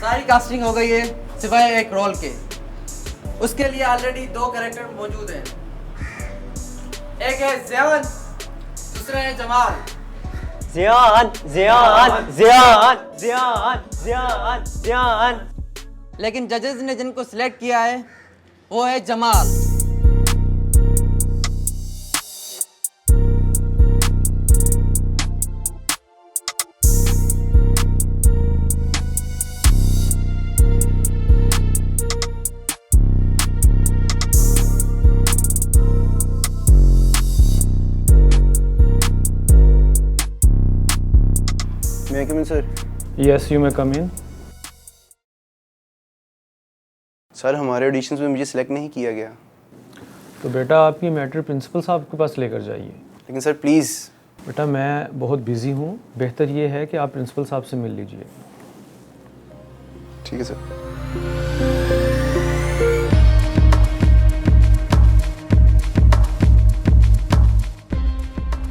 सारी कास्टिंग हो गई है सिवाय एक रोल के। उसके लिए ऑलरेडी 2 कैरेक्टर मौजूद हैं। एक है ज़ियान, दूसरा है जमाल। ज़ियान ज़ियान ज़ियान ज़ियान ज़ियान ज़ियान। लेकिन जजेस ने जिनको सिलेक्ट किया है वो है Jamal. May I come in, sir? Yes, you may come in. Sir हमारे ऑडिशंस में मुझे सिलेक्ट नहीं किया गया। तो बेटा आपकी मैटर प्रिंसिपल साहब के पास लेकर जाइए। लेकिन सर प्लीज़। बेटा मैं बहुत बिजी हूँ, बेहतर ये है कि आप प्रिंसिपल साहब से मिल लीजिए। ठीक है सर।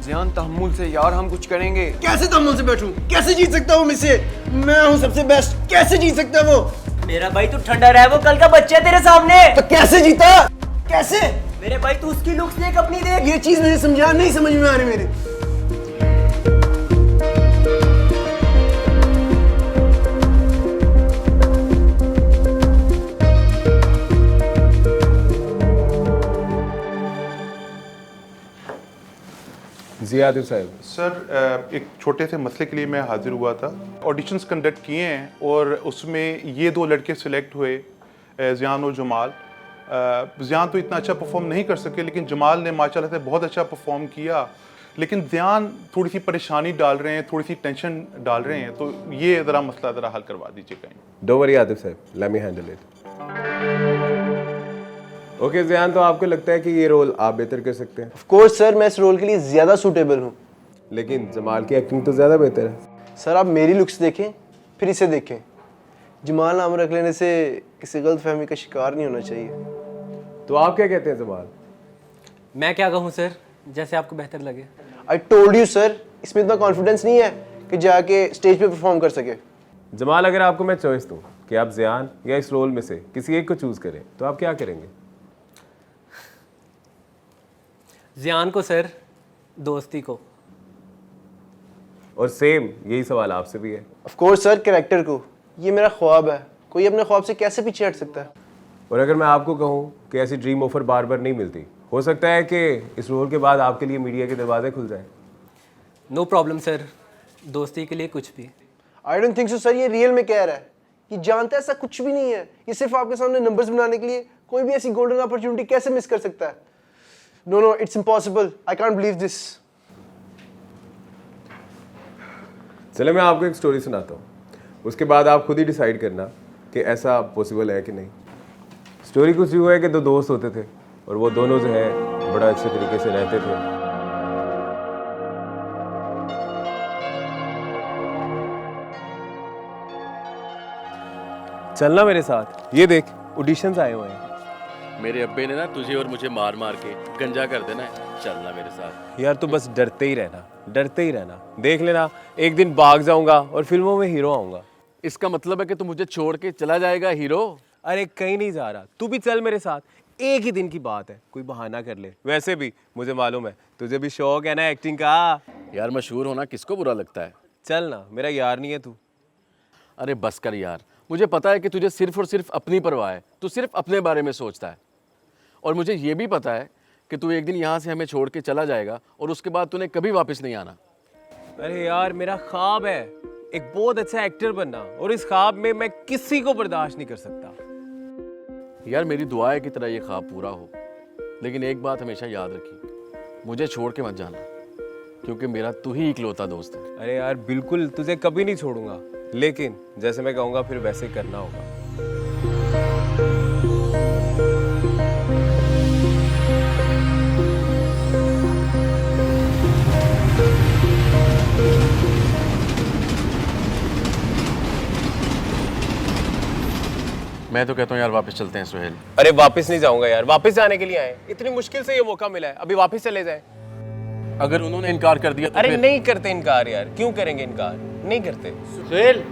ज़ियान तहम्मुल से यार हम कुछ करेंगे। कैसे तहम्मुल से बैठूं? कैसे जीत सकता हूँ मुझसे? मैं हूँ सबसे बेस्ट। कैसे जीत सकता है वो? मेरा भाई तू ठंडा रहे, वो कल का बच्चा है तेरे सामने। तो कैसे जीता? कैसे? मेरे भाई तू उसकी लुक्स देख अपनी देख। ये चीज मुझे समझा नहीं, समझ में आ रही मेरे। जी आदिल साहब। सर एक छोटे से मसले के लिए मैं हाजिर हुआ था। ऑडिशंस कंडक्ट किए हैं और उसमें ये 2 लड़के सिलेक्ट हुए, ज़ियान और जमाल। ज़ियान तो इतना अच्छा परफॉर्म नहीं कर सके, लेकिन जमाल ने माशाल्लाह से बहुत अच्छा परफॉर्म किया। लेकिन ज़ियान थोड़ी सी परेशानी डाल रहे हैं, थोड़ी सी टेंशन डाल रहे हैं, तो ये ज़रा मसला ज़रा हल करवा दीजिए कहीं। डोंट वरी आदिल साहब, let me handle it. Okay Ziyan, तो आपको लगता है कि ये रोल आप बेहतर कर सकते हैं? ऑफ कोर्स सर, मैं इस रोल के लिए ज़्यादा सूटेबल हूँ। लेकिन जमाल की एक्टिंग तो ज़्यादा बेहतर है। सर आप मेरी लुक्स देखें फिर इसे देखें। जमाल नाम रख लेने से किसी गलतफहमी का शिकार नहीं होना चाहिए। तो आप क्या कहते हैं जमाल? मैं क्या कहूँ सर, जैसे आपको बेहतर लगे। आई टोल्ड यू सर, इसमें इतना कॉन्फिडेंस नहीं है कि जाके स्टेज पे परफॉर्म कर सके। जमाल, अगर आपको मैं चॉइस दूँ कि आप ज़ियान या इस रोल में से किसी एक को चूज़ करें, तो आप क्या करेंगे? ज़ियान को सर, दोस्ती को। और सेम यही सवाल आपसे भी है। ऑफ कोर्स सर, कैरेक्टर को। ये मेरा ख्वाब है, कोई अपने ख्वाब से कैसे पीछे हट सकता है? और अगर मैं आपको कहूँ कि ऐसी ड्रीम ऑफर बार बार नहीं मिलती, हो सकता है कि इस रोल के बाद आपके लिए मीडिया के दरवाजे खुल जाएं। नो प्रॉब्लम सर, दोस्ती के लिए कुछ भी। I don't think so sir, ये रियल में कह रहा है। ये जानता है ऐसा कुछ भी नहीं है। ये सिर्फ आपके सामने नंबर्स बनाने के लिए कोई भी ऐसी गोल्डन अपॉर्चुनिटी कैसे मिस कर सकता है? No no, it's impossible. I can't believe this. चले मैं आपको एक स्टोरी सुनाता हूँ, उसके बाद आप खुद ही डिसाइड करना कि ऐसा पॉसिबल है कि नहीं। स्टोरी कुछ यूँ है कि 2 दोस्त होते थे और वो दोनों जो है बड़ा अच्छे तरीके से रहते थे। चलना मेरे साथ, ये देख ऑडिशंस आए हुए हैं। मेरे अब्बे ने ना तुझे और मुझे मार मार के गंजा कर देना है। चलना मेरे साथ। यार तू बस डरते ही रहना, डरते ही रहना। देख लेना एक दिन भाग जाऊंगा और फिल्मों में हीरो आऊंगा। इसका मतलब है कि तू मुझे छोड़ के चला जाएगा हीरो? अरे कहीं नहीं जा रहा, तू भी चल मेरे साथ। एक ही दिन की बात है, कोई बहाना कर ले। वैसे भी मुझे मालूम है तुझे भी शौक है ना एक्टिंग का। यार मशहूर होना किसको बुरा लगता है? चल ना, मेरा यार नहीं है तू। अरे बस कर यार, मुझे पता है कि तुझे सिर्फ और सिर्फ अपनी परवाह है। तू सिर्फ अपने बारे में सोचता है। और मुझे ये भी पता है कि तू एक दिन यहाँ से हमें छोड़ के चला जाएगा और उसके बाद तूने कभी वापस नहीं आना। अरे यार मेरा ख्वाब है एक बहुत अच्छा एक्टर बनना, और इस ख्वाब में मैं किसी को बर्दाश्त नहीं कर सकता। यार मेरी दुआ है कि तेरा ये ख्वाब पूरा हो, लेकिन एक बात हमेशा याद रखी, मुझे छोड़ के मत जाना, क्योंकि मेरा तू ही इकलौता दोस्त है। अरे यार बिल्कुल तुझे कभी नहीं छोड़ूंगा, लेकिन जैसे मैं कहूँगा फिर वैसे ही करना होगा। मैं तो कहता हूँ यार वापस चलते हैं सुहेल। अरे वापस नहीं जाऊंगा यार, वापस जाने के लिए आए, इतनी मुश्किल से ये मौका मिला है, अभी वापस चले जाए। अगर उन्होंने इनकार कर दिया तो अरे फिर? नहीं करते इनकार यार, क्यों करेंगे इनकार, नहीं करते। सुहेल,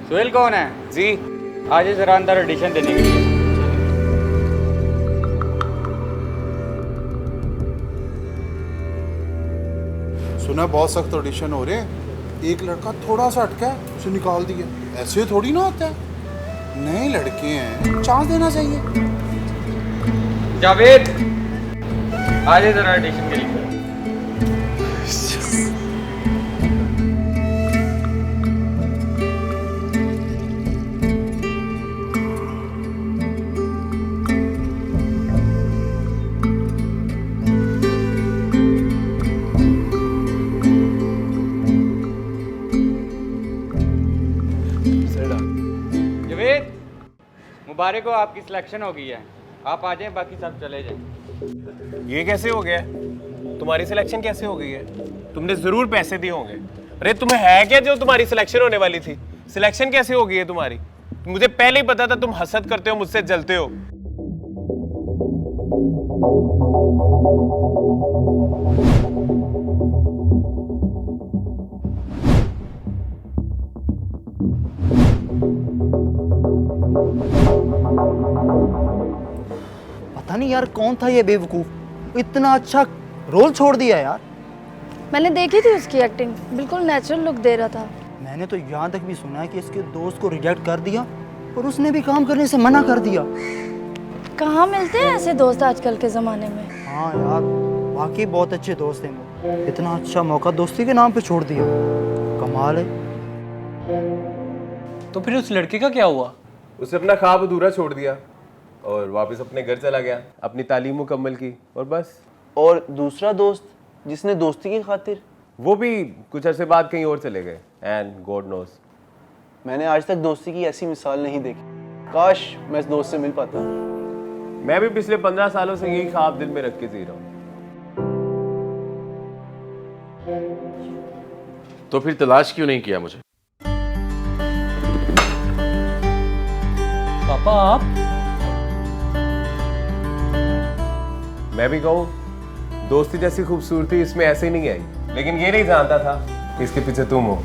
सुहेल कौन है? जी आज ज़रा अंदर ऑडिशन देने के लिए। सुना बहुत सख्त ऑडिशन हो रहे हैं। एक लड़का थोड़ा सा अटका है, उसे निकाल दिया। ऐसे थोड़ी ना होता है, नए लड़के हैं, चांस देना चाहिए। जावेद, आज ज़रा ऑडिशन के लिए। जावेद, मुबारक हो, आपकी सिलेक्शन हो गई है। आप आ जाएं, बाकी सब चले जाएं। ये कैसे हो गया? तुम्हारी सिलेक्शन कैसे हो गई है? तुमने जरूर पैसे दिए होंगे। अरे तुम्हें है क्या जो तुम्हारी सिलेक्शन होने वाली थी? सिलेक्शन कैसे हो गई है तुम्हारी? मुझे पहले ही पता था तुम हसद करते हो, मुझसे जलते हो। पता नहीं यार कौन था ये बेवकूफ, इतना अच्छा रोल छोड़ दिया यार। मैंने देखी थी उसकी एक्टिंग, बिल्कुल नेचुरल लुक दे रहा था। मैंने तो यहाँ तक भी सुना है कि इसके दोस्त को रिजेक्ट कर दिया और उसने भी काम करने से मना कर दिया। कहाँ मिलते हैं ऐसे दोस्त आजकल के ज़माने में। हाँ यार, वाकई बहुत अच्छे दोस्त हैं वो। इतना अच्छा मौका दोस्ती के नाम पे छोड़ दिया, कमाल है। तो फिर उस लड़के का क्या हुआ? उसने अपना ख्वाब अधूरा छोड़ दिया और वापस अपने घर चला गया, अपनी तालीम मुकम्मल की और बस। और दूसरा दोस्त जिसने दोस्ती की खातिर, वो भी कुछ अरसे बाद कहीं और चले गए। एंड गॉड नोस, मैंने आज तक दोस्ती की ऐसी मिसाल नहीं देखी। काश मैं इस दोस्त से मिल पाता। मैं भी पिछले 15 सालों से यही ख्वाब दिल में रख के जी रहा हूँ। तो फिर तलाश क्यों नहीं किया मुझे? पापा आप? मैं भी कहूँ, दोस्ती जैसी खूबसूरती इसमें ऐसे ही नहीं आई, लेकिन ये नहीं जानता था कि इसके पीछे तुम हो।